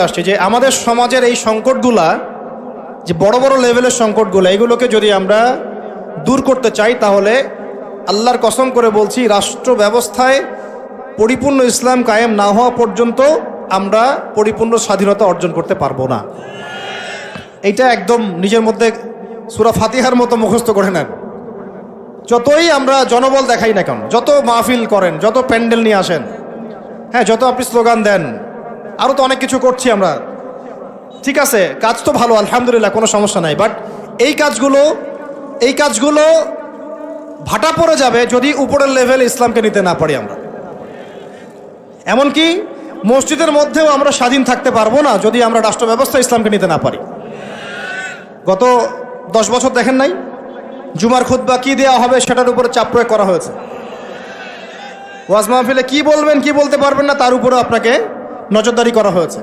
আসছে যে আমাদের সমাজের এই সংকটগুলা, যে বড় বড় লেভেলের সংকটগুলো, এগুলোকে যদি আমরা দূর করতে চাই তাহলে আল্লাহর কসম করে বলছি, রাষ্ট্র ব্যবস্থায় পরিপূর্ণ ইসলাম কায়েম না হওয়া পর্যন্ত আমরা পরিপূর্ণ স্বাধীনতা অর্জন করতে পারবো না। এইটা একদম নিজের মধ্যে সূরা ফাতিহার মতো মুখস্থ করে নেন। যতই আমরা জনবল দেখাই না কেন, যত মাহফিল করেন, যত প্যান্ডেল নিয়ে আসেন, হ্যাঁ, যত আপনি স্লোগান দেন, আরও তো অনেক কিছু করছি আমরা, ঠিক আছে, কাজ তো ভালো, আলহামদুলিল্লাহ, কোনো সমস্যা নাই। বাট এই কাজগুলো ভাটা পড়ে যাবে যদি উপরের লেভেল ইসলামকে নিতে না পারি আমরা। এমনকি মসজিদের মধ্যেও আমরা স্বাধীন থাকতে পারবো না যদি আমরা রাষ্ট্র ব্যবস্থা ইসলামকে নিতে না পারি। গত 10 বছর দেখেন নাই জুমার খুতবা কি দেওয়া হবে সেটার উপরে চাপ প্রয়োগ করা হয়েছে। ওয়াজ মাহফিলে কি বলবেন কি বলতে পারবেন না তার উপরে আপনাকে নজরদারি করা হয়েছে।